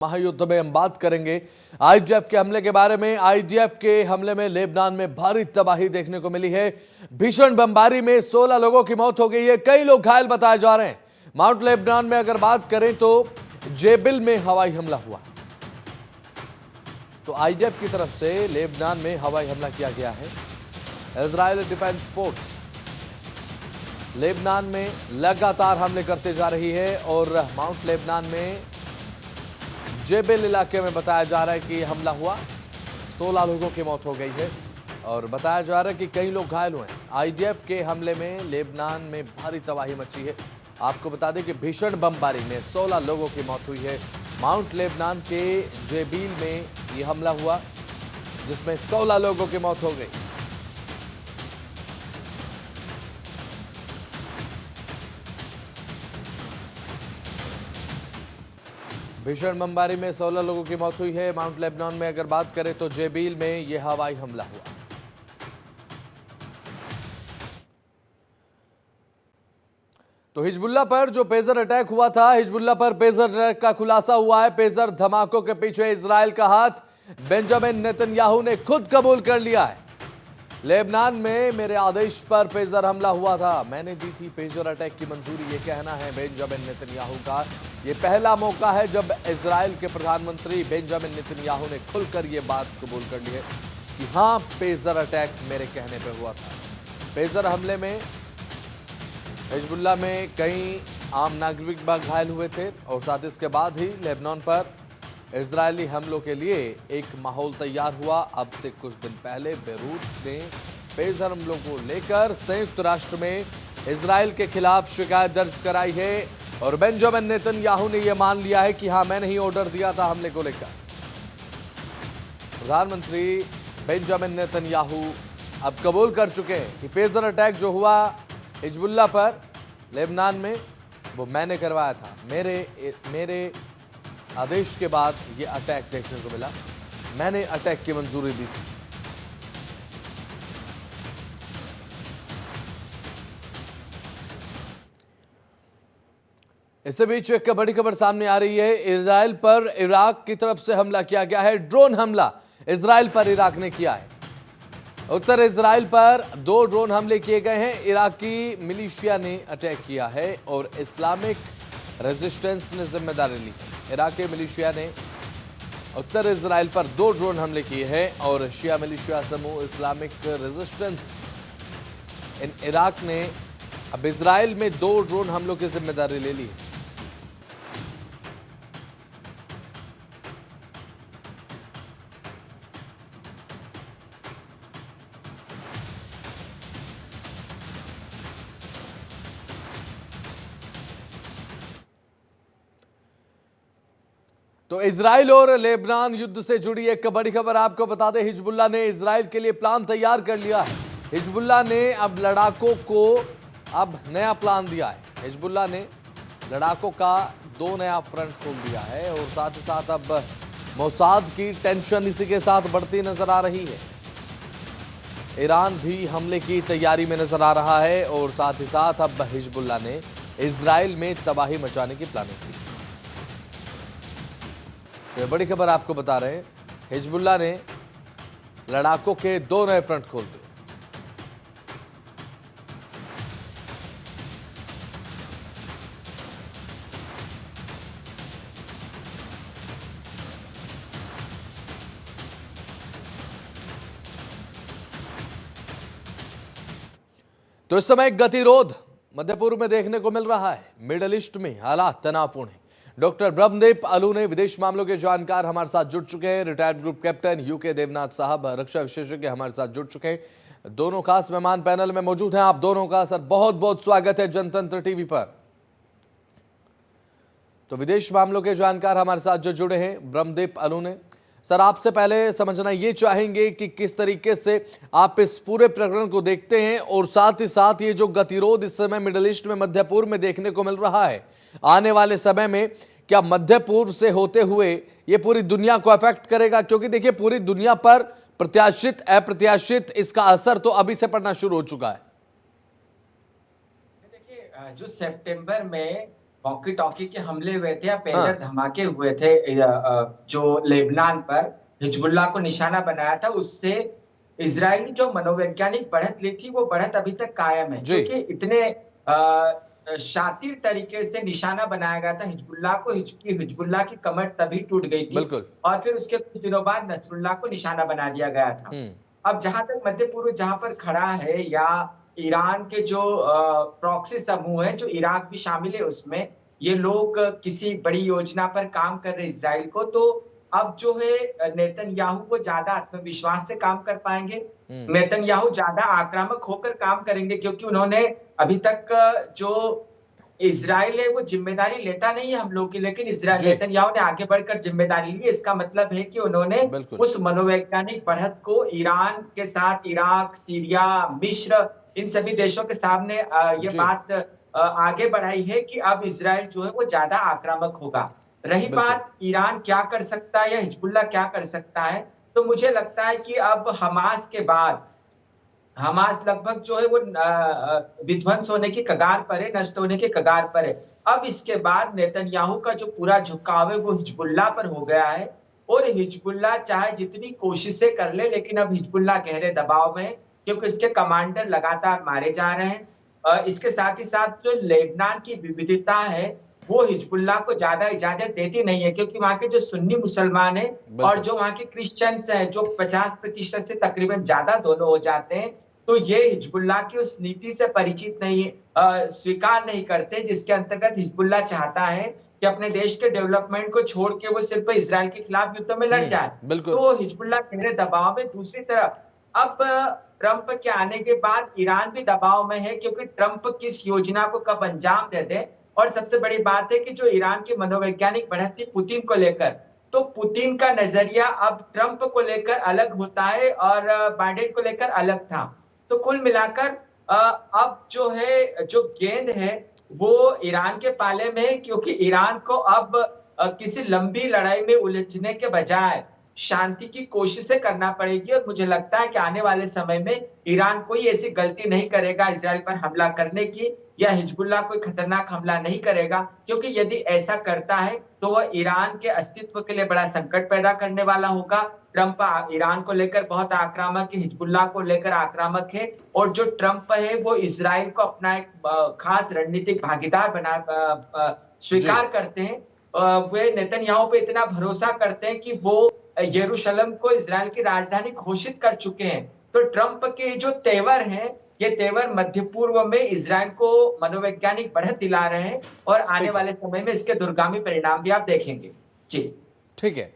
महायुद्ध में हम बात करेंगे आईडीएफ के हमले के बारे में। आईडीएफ के हमले में लेबनान में भारी तबाही देखने को मिली है। भीषण बमबारी में 16 लोगों की मौत हो गई है, कई लोग घायल बताए जा रहे हैं। माउंट लेबनान में अगर बात करें तो जेबिल में हवाई हमला हुआ, तो आईडीएफ की तरफ से लेबनान में हवाई हमला किया गया है। इजरायल डिफेंस फोर्स लेबनान में लगातार हमले करते जा रही है और माउंट लेबनान में जेबिल इलाके में बताया जा रहा है कि हमला हुआ, 16 लोगों की मौत हो गई है और बताया जा रहा है कि कई लोग घायल हुए हैं। आईडीएफ के हमले में लेबनान में भारी तबाही मची है। आपको बता दें कि भीषण बमबारी में 16 लोगों की मौत हुई है। माउंट लेबनान के जेबिल में यह हमला हुआ जिसमें 16 लोगों की मौत हो गई। भीषण बमबारी में 16 लोगों की मौत हुई है। माउंट लेबनान में अगर बात करें तो जेबिल में यह हवाई हमला हुआ। तो हिजबुल्लाह पर जो पेजर अटैक हुआ था, हिजबुल्लाह पर पेजर अटैक का खुलासा हुआ है। पेजर धमाकों के पीछे इजराइल का हाथ बेंजामिन नेतन्याहू ने खुद कबूल कर लिया है। लेबनान में मेरे आदेश पर पेजर हमला हुआ था, मैंने दी थी पेजर अटैक की मंजूरी, ये कहना है बेंजामिन नेतन्याहू का। ये पहला मौका है जब इजराइल के प्रधानमंत्री बेंजामिन नेतन्याहू ने खुलकर ये बात कबूल कर ली है कि हाँ, पेजर अटैक मेरे कहने पे हुआ था। पेजर हमले में हिजबुल्लाह में कई आम नागरिक घायल हुए थे और साथ इसके बाद ही लेबनान पर इजरायली हमलों के लिए एक माहौल तैयार हुआ। अब से कुछ दिन पहले बेरूत ने पेजर हमलों को लेकर संयुक्त राष्ट्र में इजराइल के खिलाफ शिकायत दर्ज कराई है और बेंजामिन नेतन्याहू ने यह मान लिया है कि हाँ, मैंने ही ऑर्डर दिया था हमले को लेकर। प्रधानमंत्री बेंजामिन नेतन्याहू अब कबूल कर चुके हैं कि पेजर अटैक जो हुआ हिजबुल्लाह पर लेबनान में वो मैंने करवाया था, मेरे आदेश के बाद ये अटैक देखने को मिला, मैंने अटैक की मंजूरी दी थी। इसी बीच एक बड़ी खबर सामने आ रही है। इजराइल पर इराक की तरफ से हमला किया गया है। ड्रोन हमला इजराइल पर इराक ने किया है। उत्तर इजराइल पर 2 ड्रोन हमले किए गए हैं। इराकी मिलिशिया ने अटैक किया है और इस्लामिक रेजिस्टेंस ने जिम्मेदारी ली है। इराकी मिलिशिया ने उत्तर इजराइल पर 2 ड्रोन हमले किए हैं और शिया मिलिशिया समूह इस्लामिक रेजिस्टेंस इन इराक ने अब इजराइल में 2 ड्रोन हमलों की जिम्मेदारी ले ली है। तो इजराइल और लेबनान युद्ध से जुड़ी एक बड़ी खबर आपको बता दें। हिजबुल्लाह ने इजराइल के लिए प्लान तैयार कर लिया है। हिजबुल्लाह ने अब लड़ाकों को अब नया प्लान दिया है। हिजबुल्लाह ने लड़ाकों का 2 नया फ्रंट खोल दिया है और साथ ही साथ अब मोसाद की टेंशन इसी के साथ बढ़ती नजर आ रही है। ईरान भी हमले की तैयारी में नजर आ रहा है और साथ ही साथ अब हिजबुल्लाह ने इजराइल में तबाही मचाने की प्लानिंग की। तो बड़ी खबर आपको बता रहे हैं, हिजबुल्लाह ने लड़ाकों के 2 नए फ्रंट खोल दिए। तो इस समय गतिरोध मध्य पूर्व में देखने को मिल रहा है। मिडल ईस्ट में हालात तनावपूर्ण है। डॉक्टर ब्रह्मदीप अलू ने विदेश मामलों के जानकार हमारे साथ जुड़ चुके हैं। Retired group captain UK Devnath साहब रक्षा विशेषज्ञ हमारे साथ जुड़ चुके हैं। दोनों खास मेहमान पैनल में मौजूद हैं। आप दोनों का सर बहुत बहुत स्वागत है जनतंत्र टीवी पर। तो विदेश मामलों के जानकार हमारे साथ जो जुड़े हैं ब्रह्मदीप अलू ने, सर आपसे पहले समझना ये चाहेंगे कि किस तरीके से आप इस पूरे प्रकरण को देखते हैं और साथ ही साथ ये जो गतिरोध इस समय मिडिल ईस्ट में मध्य पूर्व में देखने को मिल रहा है, आने वाले समय में क्या मध्य पूर्व से होते हुए ये पूरी दुनिया को अफेक्ट करेगा? क्योंकि देखिए पूरी दुनिया पर प्रत्याशित अप्रत्याशित इसका असर तो अभी से पड़ना शुरू हो चुका है। देखिए जो सितंबर में वॉकी टॉकी के हमले हुए थे या पेजर हाँ धमाके हुए थे, जो लेबनान पर हिजबुल्लाह को निशाना बनाया था, उससे इजराइल ने जो मनोवैज्ञानिक बढ़त ली थी वो बढ़त अभी तक कायम है, जी क्योंकि इतने शातिर तरीके से निशाना बनाया गया था हिजबुल्लाह को। हिजबुल्लाह की कमर तभी टूट गई थी बिल्कुल। और फिर उसके कुछ दिनों बाद नसरुल्लाह को निशाना बना दिया गया था। हम्म। अब जहां तक मध्य पूर्व जहां पर खड़ा है, या ईरान के जो प्रॉक्सी समूह है, जो इराक भी शामिल है उसमें, ये लोग किसी बड़ी योजना पर काम कर रहे इजराइल को, तो अब जो है नेतन्याहू वो ज्यादा आत्मविश्वास से काम कर पाएंगे। हम्म। नेतन्याहू ज्यादा आक्रामक होकर काम करेंगे, क्योंकि उन्होंने अभी तक जो इजराइल है वो जिम्मेदारी लेता नहीं है हम लोग की, लेकिन इजराइल जी नेतन्याहू ने आगे बढ़कर जिम्मेदारी ली। इसका मतलब है कि उन्होंने बिल्कुल। उस मनोवैज्ञानिक बढ़त को ईरान के साथ, इराक, सीरिया, मिस्र, इन सभी देशों के सामने ये जी बात आगे बढ़ाई है कि अब इजराइल जो है वो ज्यादा आक्रामक होगा। रही बिल्कुल। बात ईरान क्या कर सकता है या हिजबुल्लाह क्या कर सकता है, तो मुझे लगता है कि अब हमास के बाद, हमास लगभग जो है वो विध्वंस होने की कगार पर है, नष्ट होने की कगार पर है। अब इसके बाद नेतन्याहू का जो पूरा झुकाव है वो हिजबुल्लाह पर हो गया है, और हिजबुल्लाह चाहे जितनी कोशिशें कर ले, लेकिन अब हिजबुल्लाह गहरे दबाव में है, क्योंकि इसके कमांडर लगातार मारे जा रहे हैं। इसके साथ ही साथ जो लेबनान की विविधता है वो हिजबुल्लाह को ज्यादा इजाजत देती नहीं है, क्योंकि वहां के जो सुन्नी मुसलमान है और बिल्कुल। जो वहां के क्रिश्चियंस हैं, जो 50% से तकरीबन ज्यादा दोनों हो जाते हैं, तो ये हिजबुल्लाह की उस नीति से परिचित नहीं, स्वीकार नहीं करते, जिसके अंतर्गत हिजबुल्लाह चाहता है कि अपने देश के डेवलपमेंट को छोड़ के वो सिर्फ इसराइल के खिलाफ युद्ध में लड़ जाए। बिल्कुल। तो हिजबुल्लाह गहरे दबाव में। दूसरी तरफ अब ट्रंप के आने के बाद ईरान भी दबाव में है, क्योंकि ट्रंप किस योजना को कब अंजाम दे दे। और सबसे बड़ी बात है कि जो ईरान की मनोवैज्ञानिक बढ़त थी पुतिन को लेकर, तो पुतिन का नजरिया अब ट्रंप को लेकर अलग होता है और बाइडेन को लेकर अलग था। तो कुल मिलाकर अब जो है, जो गेंद है वो ईरान के पाले में है, क्योंकि ईरान को अब किसी लंबी लड़ाई में उलझने के बजाय शांति की कोशिशें करना पड़ेगी। और मुझे लगता है कि आने वाले समय में ईरान कोई ऐसी गलती नहीं करेगा इसराइल पर हमला करने की, या हिजबुल्लाह कोई खतरनाक हमला नहीं करेगा, क्योंकि यदि ऐसा करता है तो वह ईरान के अस्तित्व के लिए बड़ा संकट पैदा करने वाला होगा। ट्रंप ईरान को लेकर बहुत आक्रामक है, हिजबुल्लाह को लेकर आक्रामक है, और जो ट्रंप है वो इसराइल को अपना एक खास रणनीतिक भागीदार जी स्वीकार करते हैं। वे नेतन्याहू पे इतना भरोसा करते हैं कि वो यरूशलेम को इसराइल की राजधानी घोषित कर चुके हैं। तो ट्रंप के जो तेवर हैं, ये तेवर मध्य पूर्व में इसराइल को मनोवैज्ञानिक बढ़त दिला रहे हैं, और आने ठीक है। वाले समय में इसके दूरगामी परिणाम भी आप देखेंगे। जी ठीक है।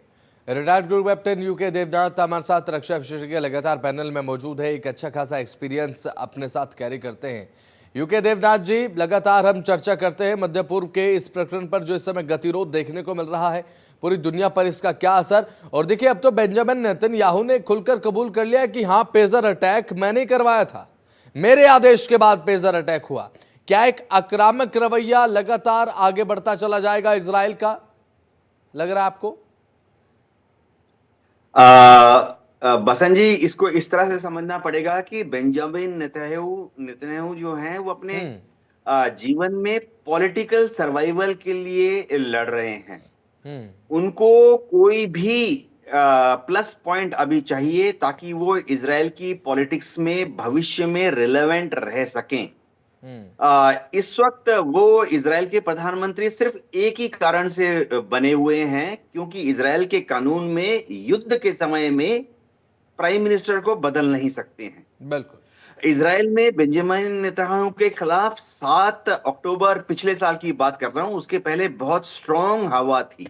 Retired group captain UK Devnath हमारे साथ रक्षा विशेषज्ञ लगातार पैनल में मौजूद है, एक अच्छा खासा एक्सपीरियंस अपने साथ कैरी करते हैं। यूके देवनाथ जी, लगातार हम चर्चा करते हैं मध्य पूर्व के इस प्रकरण पर जो इस समय गतिरोध देखने को मिल रहा है, पूरी दुनिया पर इसका क्या असर। और देखिए अब तो बेंजामिन नेतन्याहू ने खुलकर कबूल कर लिया कि हाँ पेजर अटैक मैंने करवाया था, मेरे आदेश के बाद पेजर अटैक हुआ। क्या एक आक्रामक रवैया लगातार आगे बढ़ता चला जाएगा इजराइल का, लग रहा है आपको? बसंत जी, इसको इस तरह से समझना पड़ेगा कि बेंजामिन नेतन्याहू जो हैं वो अपने हम्म। जीवन में पॉलिटिकल सर्वाइवल के लिए लड़ रहे हैं। हम्म। उनको कोई भी प्लस पॉइंट अभी चाहिए ताकि वो इजराइल की पॉलिटिक्स में भविष्य में रिलेवेंट रह सकें। इस वक्त वो इजराइल के प्रधानमंत्री सिर्फ एक ही कारण से बने हुए हैं, क्योंकि इजराइल के कानून में युद्ध के समय में प्राइम मिनिस्टर को बदल नहीं सकते हैं। बिल्कुल। इजराइल में बेंजामिन नेतन्याहू के खिलाफ 7 अक्टूबर पिछले साल की बात कर रहा हूं, उसके पहले बहुत स्ट्रांग हवा थी।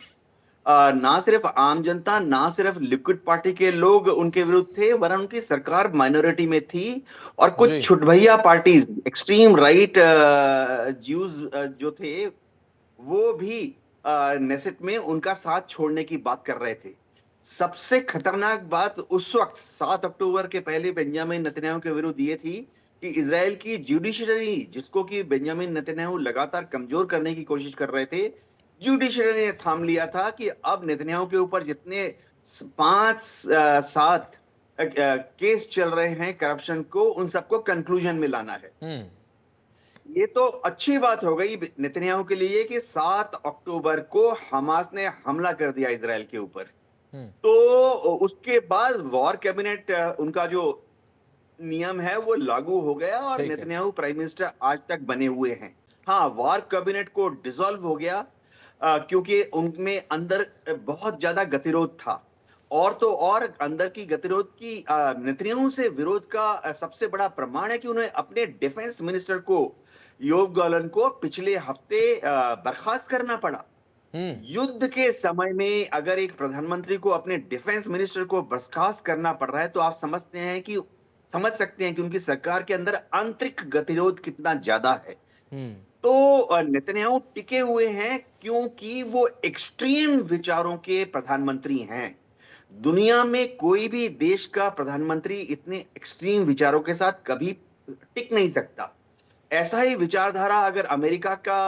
ना सिर्फ आम जनता, ना सिर्फ लिक्विड पार्टी के लोग उनके विरुद्ध थे, वरन उनकी सरकार माइनॉरिटी में थी। और कुछ जी छुटभैया पार्टीज, एक्सट्रीम राइट ज्यूज जो थे, वो भी नेसेट में उनका साथ छोड़ने की बात कर रहे थे। सबसे खतरनाक बात उस वक्त 7 अक्टूबर के पहले बेंजामिन नेतन्याहू के विरुद्ध ये थी कि इजराइल की जुडिशरी, जिसको कि बेंजामिन नेतन्याहू लगातार कमजोर करने की कोशिश कर रहे थे, जुडिशरी ने थाम लिया था कि अब नेतन्याहू के ऊपर जितने 5-7 केस चल रहे हैं करप्शन को, उन सबको कंक्लूजन में लाना है। ये तो अच्छी बात हो गई नेतन्याहू के लिए कि 7 अक्टूबर को हमास ने हमला कर दिया इजराइल के ऊपर। हम्म। तो उसके बाद वॉर कैबिनेट उनका जो नियम है वो लागू हो गया और ठीक है। नेतन्याहू प्राइम मिनिस्टर आज तक बने हुए हैं। हाँ, वॉर कैबिनेट को डिसॉल्व हो गया क्योंकि उनमें अंदर बहुत ज्यादा गतिरोध था। और तो और अंदर की गतिरोध की नेतन्याहू से विरोध का सबसे बड़ा प्रमाण है कि उन्हें अपने डिफेंस मिनिस्टर को योव गॉलन को पिछले हफ्ते बर्खास्त करना पड़ा। हम्म। युद्ध के समय में अगर एक प्रधानमंत्री को अपने डिफेंस मिनिस्टर को बर्खास्त करना पड़ रहा है तो आप समझ सकते हैं कि उनकी सरकार के अंदर आंतरिक गतिरोध कितना ज्यादा है। हम्म। तो नेतन्याहू टिके हुए हैं क्योंकि वो एक्सट्रीम विचारों के प्रधानमंत्री हैं। दुनिया में कोई भी देश का प्रधानमंत्री इतने एक्सट्रीम विचारों के साथ कभी टिक नहीं सकता। ऐसा ही विचारधारा अगर अमेरिका का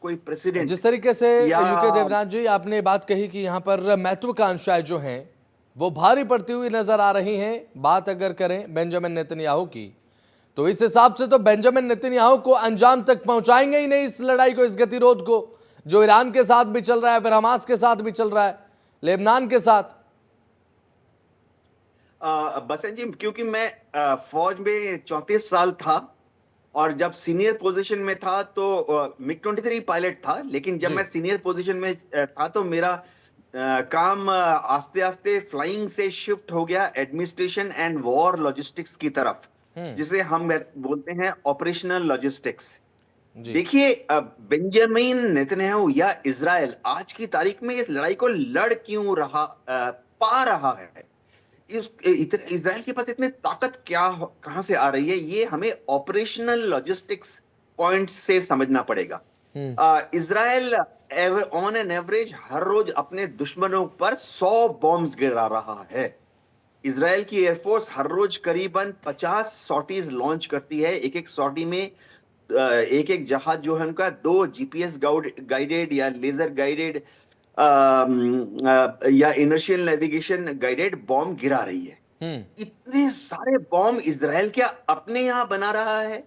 कोई प्रेसिडेंट जिस तरीके से या यूके देवनाथ जी आपने बात कही कि यहाँ पर महत्वाकांक्षाएं जो हैं वो भारी पड़ती हुई नजर आ रही हैं, बात अगर करें बेंजामिन नेतन्याहू की, तो इस हिसाब से तो बेंजामिन नेतन्याहू को अंजाम तक पहुंचाएंगे ही नहीं इस लड़ाई को, इस गतिरोध को जो ईरान के साथ भी चल रहा है, फिर हमास के साथ भी चल रहा है, लेबनान के साथ। बसंत जी, क्योंकि मैं फौज में 34 साल था और जब सीनियर पोजीशन में था तो मिग 23 पायलट था, लेकिन जब जी। मैं सीनियर पोजीशन में था तो मेरा काम आस्ते आस्ते फ्लाइंग से शिफ्ट हो गया एडमिनिस्ट्रेशन एंड वॉर लॉजिस्टिक्स की तरफ, जिसे हम बोलते हैं ऑपरेशनल लॉजिस्टिक्स। जी। देखिए, बेंजामिन नेतन्याहू या इजराइल आज की तारीख में इस लड़ाई को लड़ क्यों पा रहा है, इजराइल के पास इतनी ताकत कहां से आ रही है, ये हमें ऑपरेशनल लॉजिस्टिक्स पॉइंट से समझना पड़ेगा। इजराइल ऑन एन एवरेज हर रोज अपने दुश्मनों पर 100 बॉम्ब्स गिरा रहा है। इजराइल की एयरफोर्स हर रोज करीबन 50 सॉर्टीज लॉन्च करती है। एक एक सॉर्टी में एक एक जहाज जो है उनका 2 जीपीएस गाइडेड या लेजर गाइडेड या इनर्शियल नेविगेशन गाइडेड बॉम्ब गिरा रही है। इतने सारे बॉम्ब इजराइल क्या अपने यहां बना रहा है?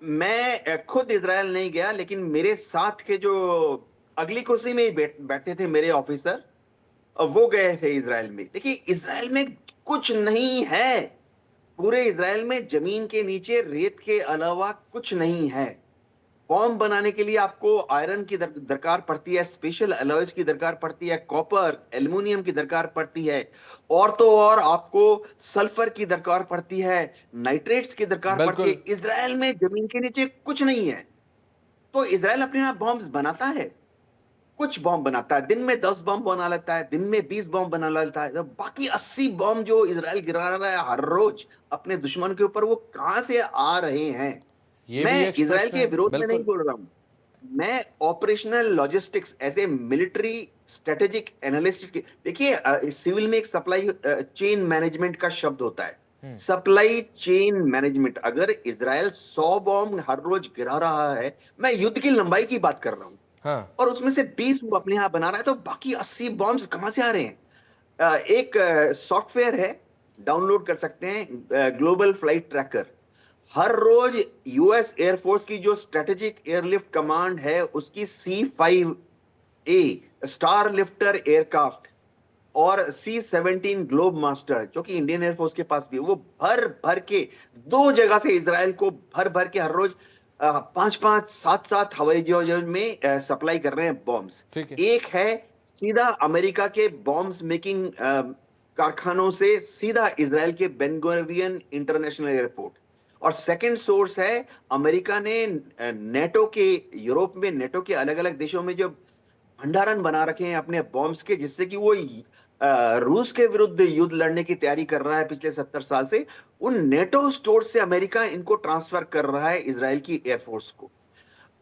मैं खुद इजराइल नहीं गया, लेकिन मेरे साथ के जो अगली कुर्सी में बैठे थे मेरे ऑफिसर, वो गए थे इजराइल में। देखिए, इजराइल में कुछ नहीं है, पूरे इजराइल में जमीन के नीचे रेत के अलावा कुछ नहीं है। बॉम्ब बनाने के लिए आपको आयरन की दरकार पड़ती है, स्पेशल अलॉयज की दरकार पड़ती है, कॉपर एल्युमिनियम की दरकार पड़ती है, और तो और आपको सल्फर की दरकार पड़ती है, नाइट्रेट्स की दरकार पड़ती है। इजराइल में जमीन के नीचे कुछ नहीं है। तो इजराइल अपने यहां बॉम्ब बनाता है, कुछ बॉम्ब बनाता है, दिन में 10 बॉम्ब बना लेता है, दिन में 20 बॉम्ब बना लेता है। तो बाकी 80 बॉम्ब जो इजराइल गिरा रहा है हर रोज अपने दुश्मन के ऊपर, वो कहां से आ रहे हैं? ये भी मैं एक इजराइल प्रश्न के है। विरोध में नहीं बिल्कुल। बोल रहा हूं, मैं operational logistics as a military strategic analyst. देखिए, सिविल में एक सप्लाई चेन मैनेजमेंट का शब्द होता है, सप्लाई चेन मैनेजमेंट। अगर इजराइल 100 बॉम्ब हर रोज गिरा रहा है, मैं युद्ध की लंबाई की बात कर रहा हूं, हाँ। और उसमें से 20 वो अपने यहां बना रहा है, तो बाकी 80 बॉम्ब्स कहां से आ रहे हैं? एक सॉफ्टवेयर है, डाउनलोड कर सकते हैं, ग्लोबल फ्लाइट ट्रैकर। हर रोज यूएस एयरफोर्स की जो स्ट्रेटेजिक एयरलिफ्ट कमांड है, उसकी C5A स्टार लिफ्टर एयरक्राफ्ट और C-17 ग्लोब मास्टर, जो कि इंडियन एयरफोर्स के पास भी है, वो भर भर के 2 जगह से इजराइल को भर भर के हर रोज 5-5, 7-7 हवाई जहाज में सप्लाई कर रहे हैं बॉम्ब्स। एक है सीधा अमेरिका के बॉम्ब्स मेकिंग कारखानों से सीधा इजराइल के बेन गुरियन इंटरनेशनल एयरपोर्ट, और सेकंड सोर्स है अमेरिका ने नेटो के, यूरोप में नेटो के अलग अलग देशों में जो भंडारण बना रखे हैं अपने बॉम्ब्स के, जिससे कि वो रूस के विरुद्ध युद्ध लड़ने की तैयारी कर रहा है पिछले 70 साल से, उन नेटो स्टोर से अमेरिका इनको ट्रांसफर कर रहा है इजराइल की एयरफोर्स को।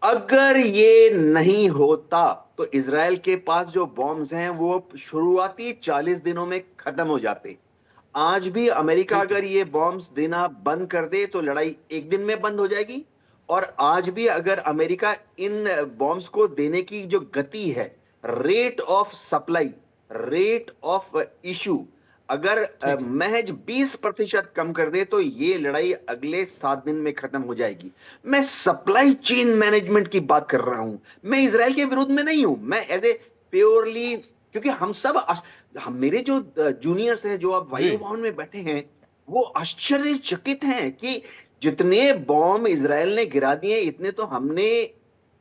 अगर ये नहीं होता तो इजराइल के पास जो बॉम्ब्स हैं वो शुरुआती 40 दिनों में खत्म हो जाते। आज भी अमेरिका अगर ये बॉम्ब्स देना बंद कर दे तो लड़ाई एक दिन में बंद हो जाएगी, और आज भी अगर अमेरिका इन बॉम्ब्स को देने की जो गति है, rate of supply, rate of issue, अगर ठीक है। महज 20% कम कर दे तो ये लड़ाई अगले 7 दिन में खत्म हो जाएगी। मैं सप्लाई चेन मैनेजमेंट की बात कर रहा हूं। मैं इसराइल के विरोध में नहीं हूं। मैं एज ए प्योरली, क्योंकि हम सब मेरे जो जूनियर्स हैं जो अब जी। वायु भवन में बैठे हैं, वो आश्चर्यचकित हैं कि जितने बॉम्ब इसराइल ने गिरा दिए इतने तो हमने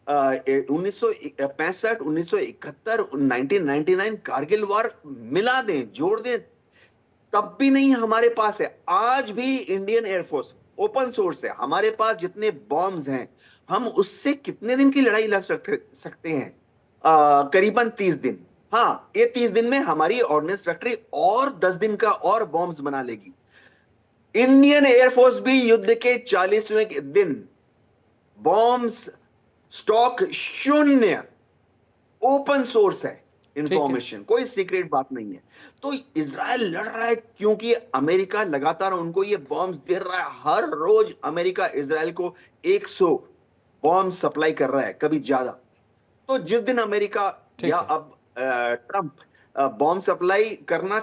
1965, 1971, 1999 कारगिल वार मिला दें, जोड़ दें, तब भी नहीं हमारे पास है। आज भी इंडियन एयरफोर्स ओपन सोर्स है, हमारे पास जितने बॉम्ब्स हैं हम उससे कितने दिन की लड़ाई लड़ सकते हैं? करीबन 30 दिन। हाँ, ये 30 दिन में हमारी ऑर्डिनेंस फैक्ट्री और 10 दिन का और बॉम्ब्स बना लेगी। इंडियन एयरफोर्स भी युद्ध के 40वें दिन बॉम्ब्स स्टॉक शून्य, ओपन सोर्स है इंफॉर्मेशन, कोई सीक्रेट बात नहीं है। तो इजराइल लड़ रहा है क्योंकि अमेरिका लगातार उनको ये बॉम्ब्स दे रहा है। हर रोज अमेरिका इजराइल को 100 बॉम्ब सप्लाई कर रहा है, कभी ज्यादा। तो जिस दिन अमेरिका या अब ट्रंप बॉम्ब सप्लाई करना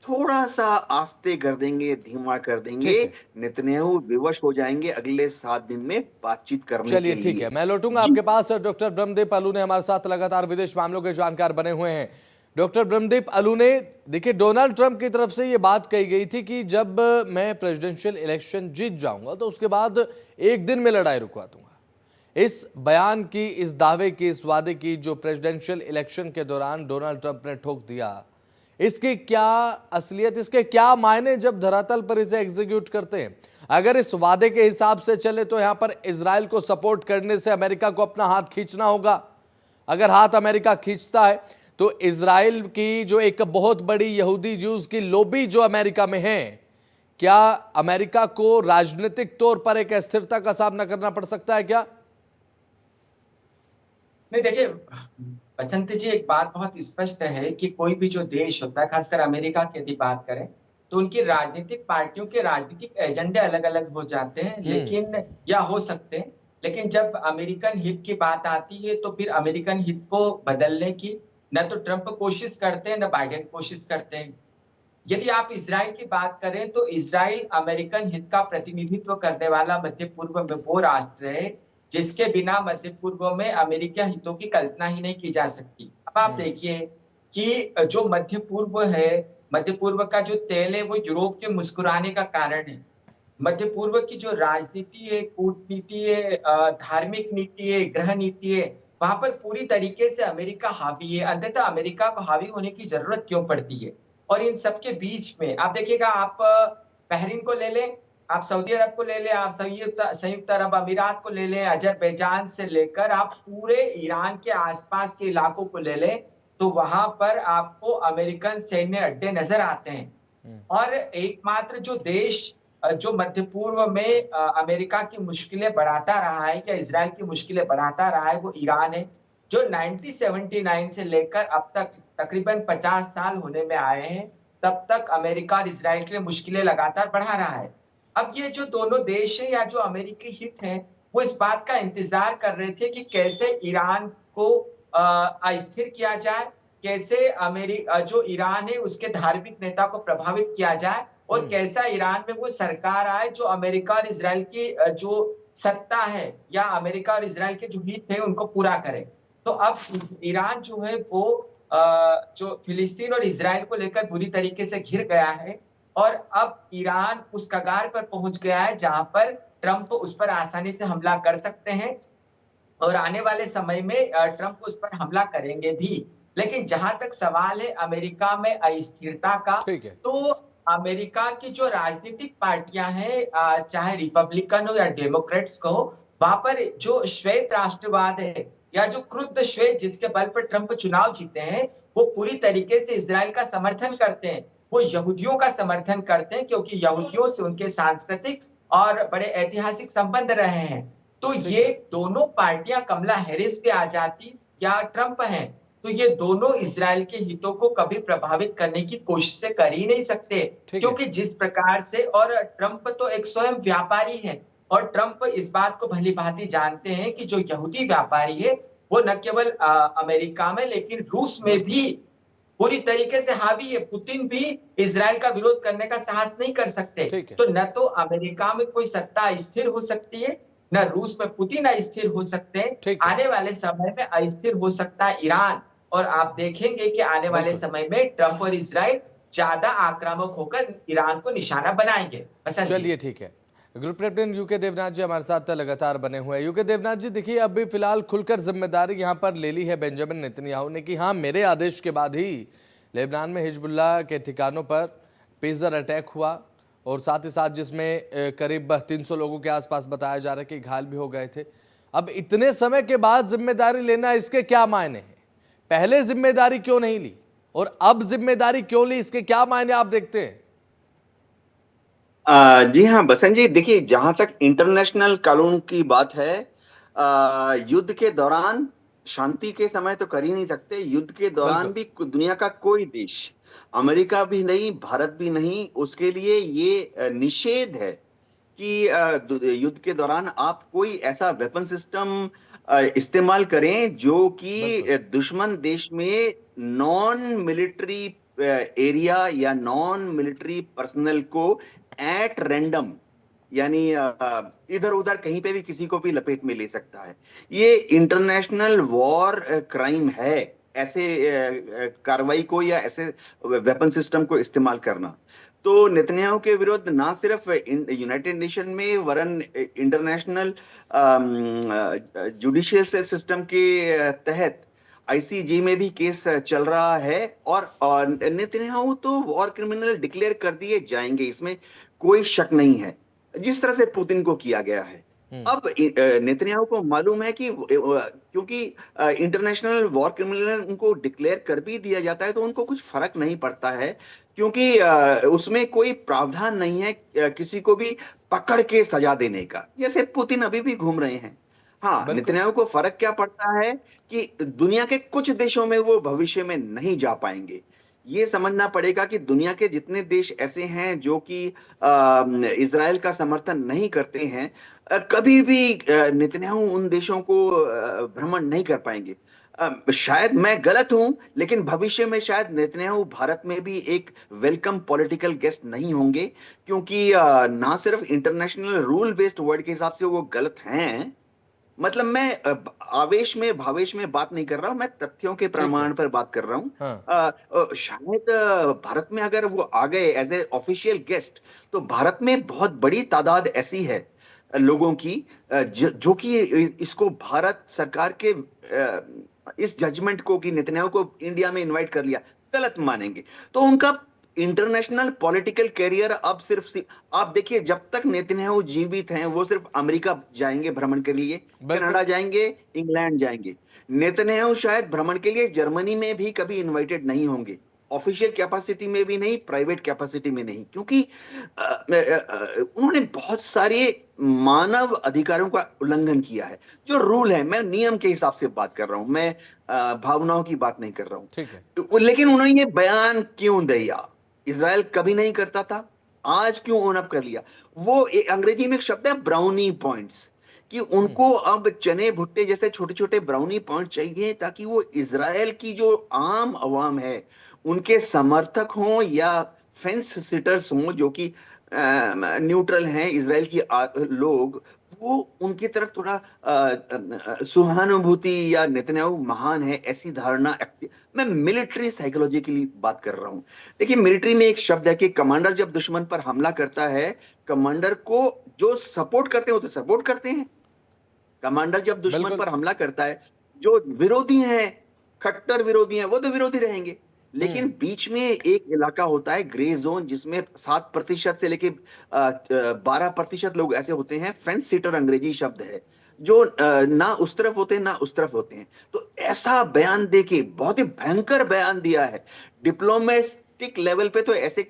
थोड़ा सा आस्ते कर देंगे, धीमा कर देंगे, नेतन्याहू विवश हो जाएंगे अगले 7 दिन में बातचीत करने के चलिए लिए। ठीक है, मैं लौटूंगा आपके पास। डॉक्टर ब्रह्मदीप अलूने हमारे साथ लगातार विदेश मामलों के जानकार बने हुए हैं। डॉक्टर ब्रह्मदीप अलूने, देखिए डोनाल्ड ट्रंप की तरफ से ये बात कही गई थी कि जब मैं प्रेसिडेंशियल इलेक्शन जीत जाऊंगा तो उसके बाद 1 दिन में लड़ाई रुकवा दूंगा। इस बयान की, इस दावे की, इस वादे की जो प्रेसिडेंशियल इलेक्शन के दौरान डोनाल्ड ट्रंप ने ठोक दिया, इसकी क्या असलियत, इसके क्या मायने जब धरातल पर इसे एग्जीक्यूट करते हैं? अगर इस वादे के हिसाब से चले तो यहां पर इजराइल को सपोर्ट करने से अमेरिका को अपना हाथ खींचना होगा। अगर हाथ अमेरिका खींचता है तो इजराइल की जो एक बहुत बड़ी यहूदी ज्यूज की लॉबी जो अमेरिका में है, क्या अमेरिका को राजनीतिक तौर पर एक अस्थिरता का सामना करना पड़ सकता है क्या? नहीं, देखिए बसंत जी, एक बात बहुत स्पष्ट है कि कोई भी जो देश होता है, खासकर अमेरिका की यदि बात करें, तो उनकी राजनीतिक पार्टियों के राजनीतिक एजेंडे अलग अलग हो जाते हैं, लेकिन या हो सकते हैं। लेकिन जब अमेरिकन हित की बात आती है तो फिर अमेरिकन हित को बदलने की न तो ट्रंप कोशिश करते हैं, न बाइडेन कोशिश करते हैं। यदि आप इजराइल की बात करें तो इजराइल अमेरिकन हित का प्रतिनिधित्व करने वाला मध्य पूर्व में वो राष्ट्र है जिसके बिना मध्य पूर्व में अमेरिकी हितों की कल्पना ही नहीं की जा सकती। अब आप देखिए कि जो मध्य पूर्व है, मध्य पूर्व का जो तेल है वो यूरोप के मुस्कुराने का कारण है। मध्य पूर्व की जो राजनीति है, कूटनीति है, धार्मिक नीति है, गृह नीति है, वहां पर पूरी तरीके से अमेरिका हावी है। अंततः अमेरिका को हावी होने की जरूरत क्यों पड़ती है? और इन सबके बीच में आप देखिएगा, आप बहरीन को ले लें, आप सऊदी अरब को ले लें, आप संयुक्त अरब अमीरात को ले लें, अजरबैजान से लेकर आप पूरे ईरान के आसपास के इलाकों को ले लें, तो वहां पर आपको अमेरिकन सैन्य अड्डे नजर आते हैं। और एकमात्र जो देश जो मध्य पूर्व में अमेरिका की मुश्किलें बढ़ाता रहा है या इजराइल की मुश्किलें बढ़ाता रहा है वो ईरान है, जो 1979 से लेकर अब तक तकरीबन 50 साल होने में आए हैं, तब तक अमेरिका और इजराइल के लिए मुश्किलें लगातार बढ़ा रहा है। अब ये जो दोनों देश हैं या जो अमेरिकी हित हैं, वो इस बात का इंतजार कर रहे थे कि कैसे ईरान को अस्थिर किया जाए, कैसे जो ईरान है उसके धार्मिक नेता को प्रभावित किया जाए, और कैसा ईरान में वो सरकार आए जो अमेरिका और इजराइल की जो सत्ता है या अमेरिका और इजराइल के जो हित है उनको पूरा करे। तो अब ईरान जो है वो जो फिलिस्तीन और इजराइल को लेकर बुरी तरीके से घिर गया है, और अब ईरान उस कगार पर पहुंच गया है जहां पर ट्रंप उस पर आसानी से हमला कर सकते हैं, और आने वाले समय में ट्रंप उस पर हमला करेंगे भी। लेकिन जहां तक सवाल है अमेरिका में अस्थिरता का, तो अमेरिका की जो राजनीतिक पार्टियां हैं, चाहे रिपब्लिकन हो या डेमोक्रेट्स को, वहां पर जो श्वेत राष्ट्रवाद है या जो क्रुद्ध श्वेत जिसके बल पर ट्रंप चुनाव जीते हैं, वो पूरी तरीके से इजराइल का समर्थन करते हैं, वो यहूदियों का समर्थन करते हैं, क्योंकि यहूदियों से उनके सांस्कृतिक और बड़े ऐतिहासिक संबंध रहे हैं। तो ये दोनों पार्टियां, कमला हैरिस भी आ जाती या ट्रंप हैं, तो ये दोनों इजराइल के हितों को कभी प्रभावित करने की कोशिश कर ही नहीं सकते, क्योंकि जिस प्रकार से, और ट्रंप तो एक स्वयं व्यापारी है, और ट्रंप इस बात को भली भांति जानते हैं कि जो यहूदी व्यापारी है वो न केवल अमेरिका में लेकिन रूस में भी पूरी तरीके से हावी है। पुतिन भी इजराइल का विरोध करने का साहस नहीं कर सकते। ठीक है। तो न तो अमेरिका में कोई सत्ता स्थिर हो सकती है, न रूस में पुतिन अस्थिर हो सकते हैं। ठीक है। आने वाले समय में अस्थिर हो सकता है ईरान, और आप देखेंगे कि आने वाले बिल्कुल। समय में ट्रंप और इजराइल ज्यादा आक्रामक होकर ईरान को निशाना बनाएंगे। बसंत जी। चलिए ठीक है। ग्रुप कैप्टन यूके देवनाथ जी हमारे साथ लगातार बने हुए हैं। यूके देवनाथ जी, देखिए अभी फिलहाल खुलकर जिम्मेदारी यहां पर ले ली है बेंजामिन नेतन्याहू ने कि हाँ, मेरे आदेश के बाद ही लेबनान में हिजबुल्लाह के ठिकानों पर पेजर अटैक हुआ, और साथ ही साथ जिसमें करीब 300 लोगों के आसपास बताया जा रहा है कि घायल भी हो गए थे। अब इतने समय के बाद जिम्मेदारी लेना, इसके क्या मायने हैं? पहले जिम्मेदारी क्यों नहीं ली और अब जिम्मेदारी क्यों ली, इसके क्या मायने आप देखते हैं? जी हाँ बसंत जी, देखिए जहां तक इंटरनेशनल कानून की बात है, युद्ध के दौरान शांति के समय तो कर ही नहीं सकते। युद्ध के दौरान बिल्कुल। भी दुनिया का कोई देश, अमेरिका भी नहीं, भारत भी नहीं, उसके लिए ये निषेध है कि युद्ध के दौरान आप कोई ऐसा वेपन सिस्टम इस्तेमाल करें जो कि बिल्कुल। दुश्मन देश में नॉन मिलिट्री एरिया या नॉन मिलिट्री पर्सनल को एट रैंडम, यानी इधर उधर कहीं पे भी किसी को भी लपेट में ले सकता है। ये इंटरनेशनल वॉर क्राइम है, ऐसे कार्रवाई को या ऐसे वेपन सिस्टम को इस्तेमाल करना। तो नेतन्याहू के विरुद्ध ना सिर्फ यूनाइटेड नेशन में, वरन इंटरनेशनल जुडिशियल सिस्टम के तहत आईसीजे में भी केस चल रहा है, और नेतन्याहू तो वॉर क्रिमिनल डिक्लेयर कर दिए जाएंगे, इसमें कोई शक नहीं है, जिस तरह से पुतिन को किया गया है। अब नेतन्याहू को मालूम है कि क्योंकि इंटरनेशनल वॉर क्रिमिनल उनको डिक्लेयर कर भी दिया जाता है तो उनको कुछ फर्क नहीं पड़ता है, क्योंकि उसमें कोई प्रावधान नहीं है किसी को भी पकड़ के सजा देने का, जैसे पुतिन अभी भी घूम रहे हैं। हाँ, बिल्कुल। नेतन्याहू को फर्क क्या पड़ता है कि दुनिया के कुछ देशों में वो भविष्य में नहीं जा पाएंगे। ये समझना पड़ेगा कि दुनिया के जितने देश ऐसे हैं जो कि इजराइल का समर्थन नहीं करते हैं, कभी भी नेतन्याहू उन देशों को भ्रमण नहीं कर पाएंगे। शायद मैं गलत हूं, लेकिन भविष्य में शायद नेतन्याहू भारत में भी एक वेलकम पॉलिटिकल गेस्ट नहीं होंगे, क्योंकि ना सिर्फ इंटरनेशनल रूल बेस्ड वर्ल्ड के हिसाब से वो गलत हैं। मतलब मैं आवेश में भावेश में बात नहीं कर रहा हूं, मैं तथ्यों के ठीक है। प्रमाण पर बात कर रहा हूं। हाँ। शायद भारत में अगर वो आ गए एज ए ऑफिशियल गेस्ट, तो भारत में बहुत बड़ी तादाद ऐसी है लोगों की जो कि इसको भारत सरकार के इस जजमेंट को कि नेतन्याहू को इंडिया में इनवाइट कर लिया गलत मानेंगे। तो उनका इंटरनेशनल पॉलिटिकल कैरियर अब आप देखिए, जब तक नेतन्याहू जीवित हैं वो सिर्फ अमेरिका जाएंगे भ्रमण के लिए, कनाडा जाएंगे, इंग्लैंड जाएंगे। नेतन्याहू शायद भ्रमण के लिए जर्मनी में भी कभी इनवाइटेड नहीं होंगे, ऑफिशियल कैपेसिटी में भी नहीं, प्राइवेट कैपेसिटी में नहीं, क्योंकि उन्होंने बहुत सारे मानव अधिकारों का उल्लंघन किया है। जो रूल है, मैं नियम के हिसाब से बात कर रहा हूं, मैं भावनाओं की बात नहीं कर रहा हूं। ठीक है। लेकिन उन्होंने ये बयान क्यों दिया? इजराइल कभी नहीं करता था, आज क्यों ओन अप कर लिया? वो अंग्रेजी में एक शब्द है ब्राउनी पॉइंट्स, कि उनको अब चने भुट्टे जैसे छोटे छोटे ब्राउनी पॉइंट चाहिए, ताकि वो इजराइल की जो आम अवाम है, उनके समर्थक हों या फेंस सिटर्स हों जो कि न्यूट्रल हैं, इजराइल की लोग, वो उनकी तरफ थोड़ा सहानुभूति या नेतन्याहू महान है ऐसी धारणा। मैं मिलिट्री साइकोलॉजी के लिए बात कर रहा हूं। देखिए, मिलिट्री में एक शब्द है कि कमांडर जब दुश्मन पर हमला करता है, कमांडर को जो सपोर्ट करते हैं वो तो सपोर्ट करते हैं। कमांडर जब दुश्मन बिल्कुल। पर हमला करता है, जो विरोधी हैं, खट्टर विरोधी हैं, वो तो विरोधी रहेंगे। लेकिन बीच में एक इलाका होता है ग्रे जोन, जिसमें 7% से लेके 12% लोग ऐसे होते हैं, फेंस सीटर अंग्रेजी शब्द है, जो ना उस तरफ होते हैं ना उस तरफ होते हैं। तो ऐसा बयान देके, बहुत ही भयंकर बयान दिया है डिप्लोमेटिक लेवल पे। तो ऐसे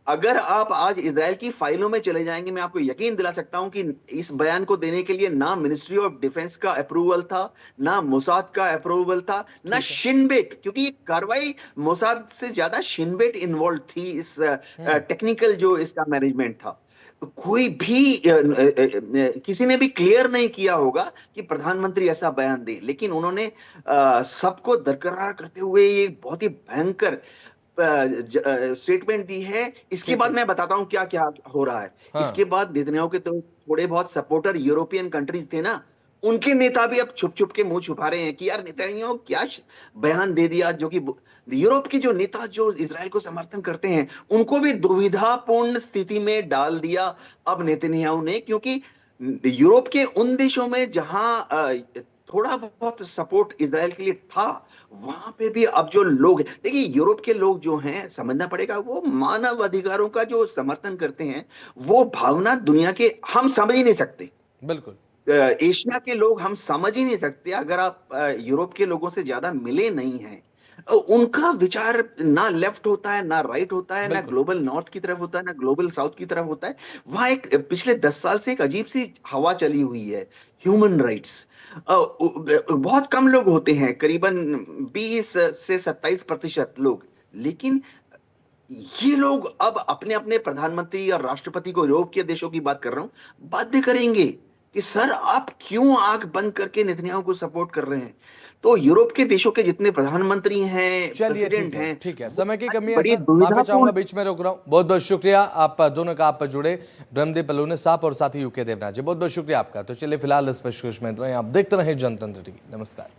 अगर आप आज इजराइल की फाइलों में चले जाएंगे, मैं आपको यकीन दिला सकता हूं कि इस बयान को देने के लिए ना मिनिस्ट्री ऑफ डिफेंस का अप्रूवल था, ना मोसाद का अप्रूवल था, ना शिनबेट, क्योंकि ये कार्रवाई मोसाद से ज्यादा शिनबेट इन्वॉल्व थी, इस टेक्निकल जो इसका मैनेजमेंट था। कोई भी किसी ने भी क्लियर नहीं किया होगा कि प्रधानमंत्री ऐसा बयान दे, लेकिन उन्होंने सबको दरकरार करते हुए ये बहुत ही भयंकर स्टेटमेंट दी है। इसके ठीक बाद है। मैं बताता हूं क्या क्या हो रहा है। हाँ। इसके बाद नेतन्याहू के तो थोड़े बहुत सपोर्टर यूरोपियन कंट्रीज थे ना, उनके नेता भी अब छुप छुप के मुंह छुपा रहे हैं कि यार नेतन्याहू क्या बयान दे दिया, जो कि यूरोप के जो नेता जो इजराइल को समर्थन करते हैं उनको भी दुविधापूर्ण स्थिति में डाल दिया अब नेतन्याहू ने, क्योंकि यूरोप के उन देशों में जहां थोड़ा बहुत सपोर्ट इजराइल के लिए था, वहां पे भी अब जो लोग, देखिए यूरोप के लोग जो हैं, समझना पड़ेगा, वो मानव अधिकारों का जो समर्थन करते हैं, वो भावना दुनिया के हम समझ ही नहीं सकते। बिल्कुल। एशिया के लोग हम समझ ही नहीं सकते अगर आप यूरोप के लोगों से ज्यादा मिले नहीं हैं। उनका विचार ना लेफ्ट होता है, ना राइट होता है, ना बिल्कुल। ग्लोबल नॉर्थ की तरफ होता है, ना ग्लोबल साउथ की तरफ होता है। वहां एक पिछले 10 साल से एक अजीब सी हवा चली हुई है, ह्यूमन राइट्स। बहुत कम लोग होते हैं, करीबन 20 से 27% लोग, लेकिन ये लोग अब अपने अपने प्रधानमंत्री और राष्ट्रपति को, यूरोप के देशों की बात कर रहा हूं, बाध्य करेंगे कि सर आप क्यों आंख बंद करके नेतन्याहू को सपोर्ट कर रहे हैं। तो यूरोप के देशों के जितने प्रधानमंत्री हैं, चलिए प्रेसिडेंट हैं, ठीक है, वो समय की आज कमी है बड़ी सर, माफी चाहूंगा दुविधापूर्ण। बीच में रोक रहा हूं। बहुत बहुत शुक्रिया आप दोनों का, आप जुड़े, ब्रह्मदीप अलोने साहब और साथी यूके देवनाथ जी, बहुत बहुत शुक्रिया आपका। तो चलिए फिलहाल इस पेशकश में इतना ही। आप देखते रहें जनतंत्र टीवी। नमस्कार।